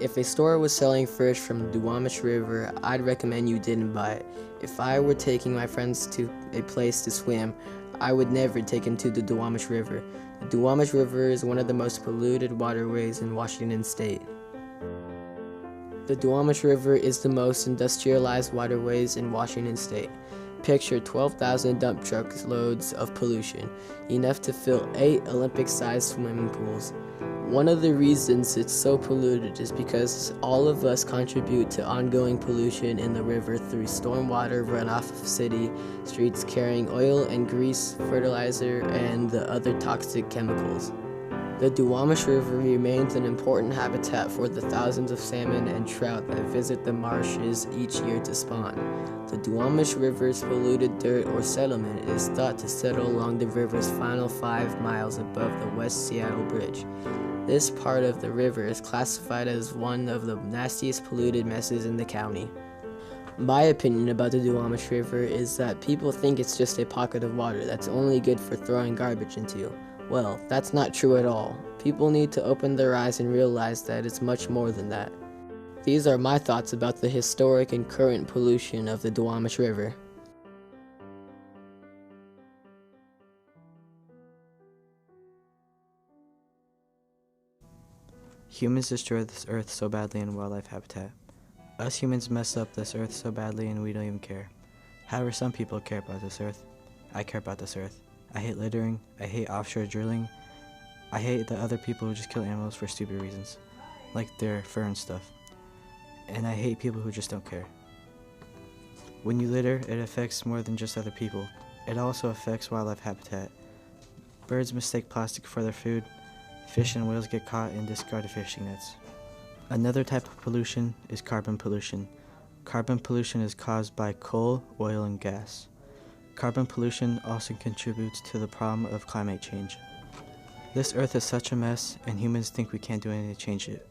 If a store was selling fish from the Duwamish River, I'd recommend you didn't buy it. If I were taking my friends to a place to swim, I would never take them to the Duwamish River. The Duwamish River is one of the most polluted waterways in Washington State. The Duwamish River is the most industrialized waterways in Washington State. Picture 12,000 dump truck loads of pollution, enough to fill 8 Olympic-sized swimming pools. One of the reasons it's so polluted is because all of us contribute to ongoing pollution in the river through stormwater runoff of city streets carrying oil and grease, fertilizer, and the other toxic chemicals. The Duwamish River remains an important habitat for the thousands of salmon and trout that visit the marshes each year to spawn. The Duwamish River's polluted dirt or settlement is thought to settle along the river's final 5 miles above the West Seattle Bridge. This part of the river is classified as one of the nastiest polluted messes in the county. My opinion about the Duwamish River is that people think it's just a pocket of water that's only good for throwing garbage into. Well, that's not true at all. People need to open their eyes and realize that it's much more than that. These are my thoughts about the historic and current pollution of the Duwamish River. Humans destroy this earth so badly in wildlife habitat. Us humans mess up this earth so badly and we don't even care. However, some people care about this earth. I care about this earth. I hate littering, I hate offshore drilling, I hate the other people who just kill animals for stupid reasons, like their fur and stuff. And I hate people who just don't care. When you litter, it affects more than just other people. It also affects wildlife habitat. Birds mistake plastic for their food, fish and whales get caught in discarded fishing nets. Another type of pollution is carbon pollution. Carbon pollution is caused by coal, oil, and gas. Carbon pollution also contributes to the problem of climate change. This earth is such a mess, and humans think we can't do anything to change it.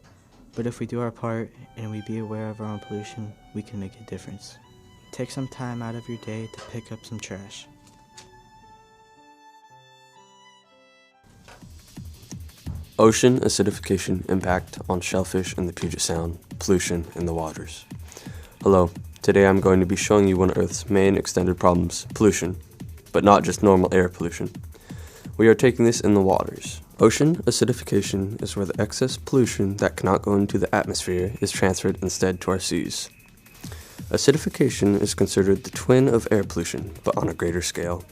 But if we do our part, and we be aware of our own pollution, we can make a difference. Take some time out of your day to pick up some trash. Ocean acidification impact on shellfish in the Puget Sound, pollution in the waters. Hello, today I'm going to be showing you one of Earth's main extended problems, pollution, but not just normal air pollution. We are taking this in the waters. Ocean acidification is where the excess pollution that cannot go into the atmosphere is transferred instead to our seas. Acidification is considered the twin of air pollution, but on a greater scale.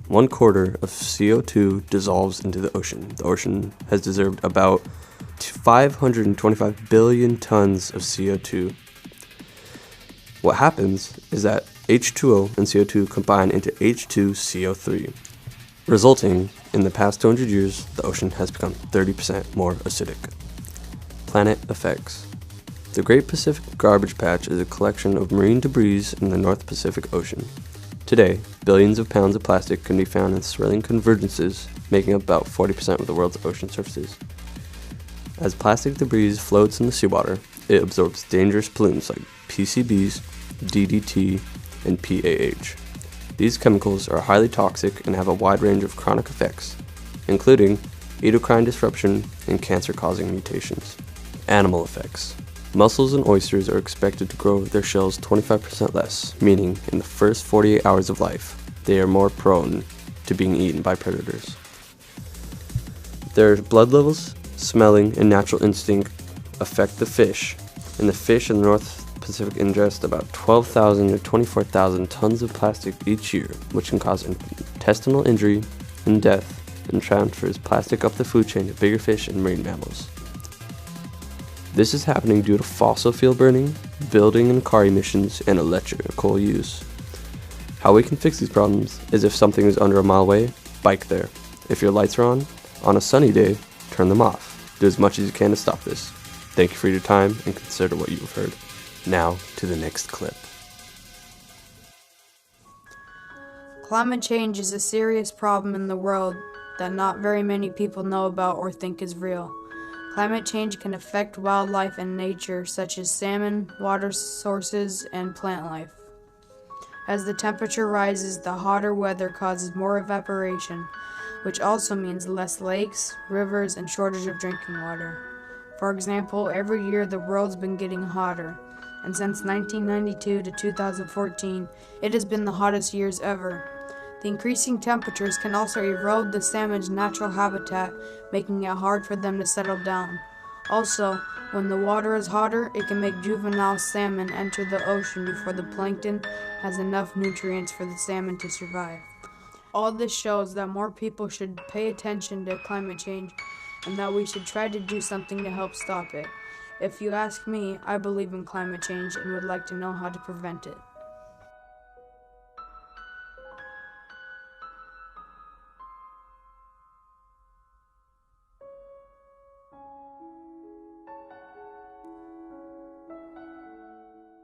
1/4 of CO2 dissolves into the ocean. The ocean has dissolved about 525 billion tons of CO2. What happens is that H2O and CO2 combine into H2CO3, resulting in the past 200 years, the ocean has become 30% more acidic. Planet effects. The Great Pacific Garbage Patch is a collection of marine debris in the North Pacific Ocean. Today, billions of pounds of plastic can be found in swirling convergences, making up about 40% of the world's ocean surfaces. As plastic debris floats in the seawater, it absorbs dangerous pollutants like PCBs, DDT, and PAH. These chemicals are highly toxic and have a wide range of chronic effects, including endocrine disruption and cancer-causing mutations. Animal effects. Mussels and oysters are expected to grow their shells 25% less, meaning in the first 48 hours of life, they are more prone to being eaten by predators. Their blood levels, smelling, and natural instinct affect the fish, and the fish in the North Pacific ingest about 12,000 to 24,000 tons of plastic each year, which can cause intestinal injury and death, and transfers plastic up the food chain to bigger fish and marine mammals. This is happening due to fossil fuel burning, building and car emissions, and electrical use. How we can fix these problems is if something is under a mile away, bike there. If your lights are on a sunny day, turn them off. Do as much as you can to stop this. Thank you for your time and consider what you have heard. Now to the next clip. Climate change is a serious problem in the world that not very many people know about or think is real. Climate change can affect wildlife and nature, such as salmon, water sources, and plant life. As the temperature rises, the hotter weather causes more evaporation, which also means less lakes, rivers, and shortage of drinking water. For example, every year the world's been getting hotter, and since 1992 to 2014, it has been the hottest years ever. The increasing temperatures can also erode the salmon's natural habitat, making it hard for them to settle down. Also, when the water is hotter, it can make juvenile salmon enter the ocean before the plankton has enough nutrients for the salmon to survive. All this shows that more people should pay attention to climate change and that we should try to do something to help stop it. If you ask me, I believe in climate change and would like to know how to prevent it.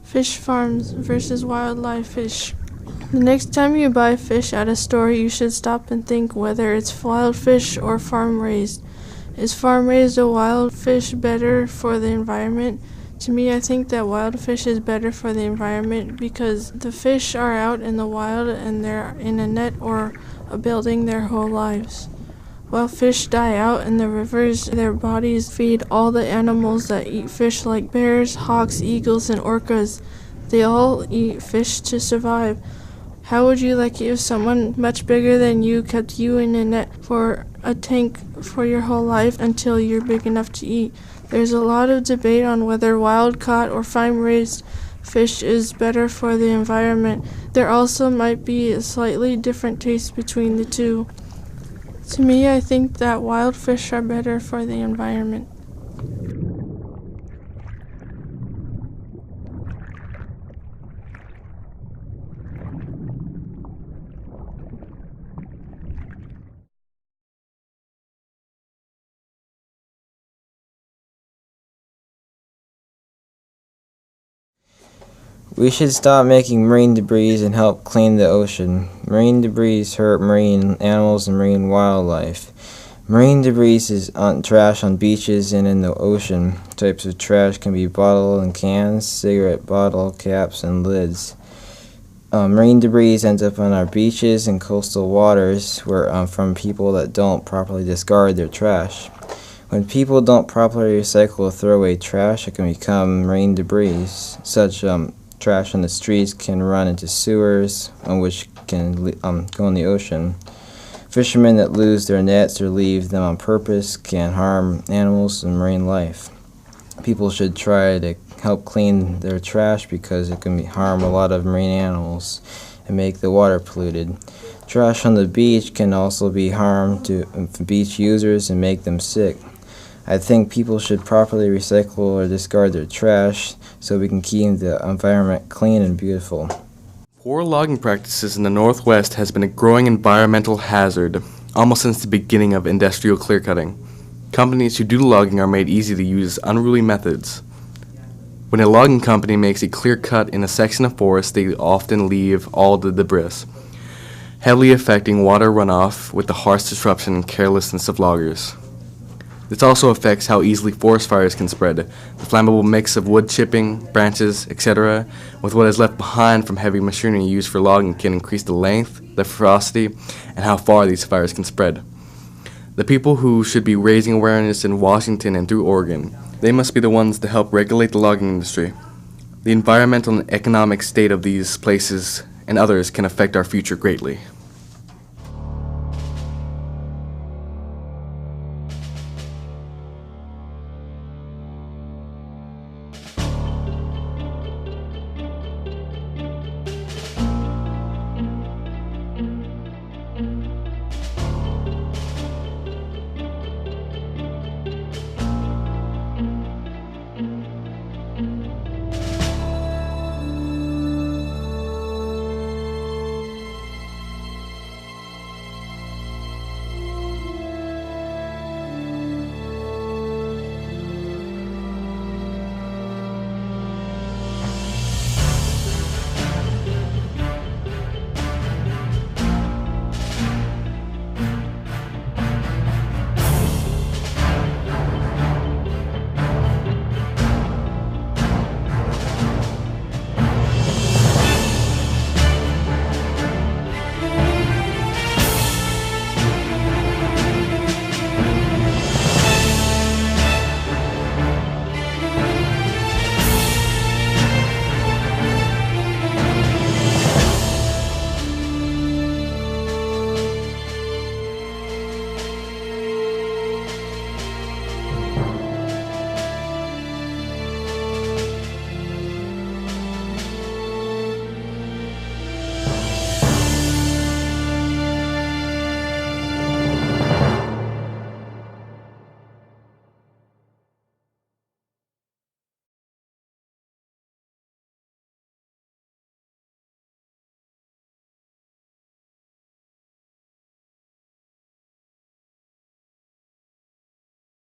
Fish farms versus wildlife fish. The next time you buy fish at a store, you should stop and think whether it's wild fish or farm raised. Is farm raised or wild fish better for the environment? To me, I think that wild fish is better for the environment because the fish are out in the wild and they're in a net or a building their whole lives. While fish die out in the rivers, their bodies feed all the animals that eat fish like bears, hawks, eagles, and orcas. They all eat fish to survive. How would you like it if someone much bigger than you kept you in a net for a tank for your whole life until you're big enough to eat? There's a lot of debate on whether wild-caught or farm-raised fish is better for the environment. There also might be a slightly different taste between the two. To me, I think that wild fish are better for the environment. We should stop making marine debris and help clean the ocean. Marine debris hurt marine animals and marine wildlife. Marine debris is trash on beaches and in the ocean. Types of trash can be bottle and cans, cigarette bottle caps, and lids. Marine debris ends up on our beaches and coastal waters from people that don't properly discard their trash. When people don't properly recycle or throw away trash, it can become marine debris. Such trash on the streets can run into sewers, which can go in the ocean. Fishermen that lose their nets or leave them on purpose can harm animals and marine life. People should try to help clean their trash because it can harm a lot of marine animals and make the water polluted. Trash on the beach can also be harm to beach users and make them sick. I think people should properly recycle or discard their trash so we can keep the environment clean and beautiful. Poor logging practices in the Northwest has been a growing environmental hazard almost since the beginning of industrial clearcutting. Companies who do logging are made easy to use unruly methods. When a logging company makes a clear cut in a section of forest, they often leave all the debris, heavily affecting water runoff with the harsh disruption and carelessness of loggers. This also affects how easily forest fires can spread. The flammable mix of wood chipping, branches, etc., with what is left behind from heavy machinery used for logging can increase the length, the ferocity, and how far these fires can spread. The people who should be raising awareness in Washington and through Oregon, they must be the ones to help regulate the logging industry. The environmental and economic state of these places and others can affect our future greatly.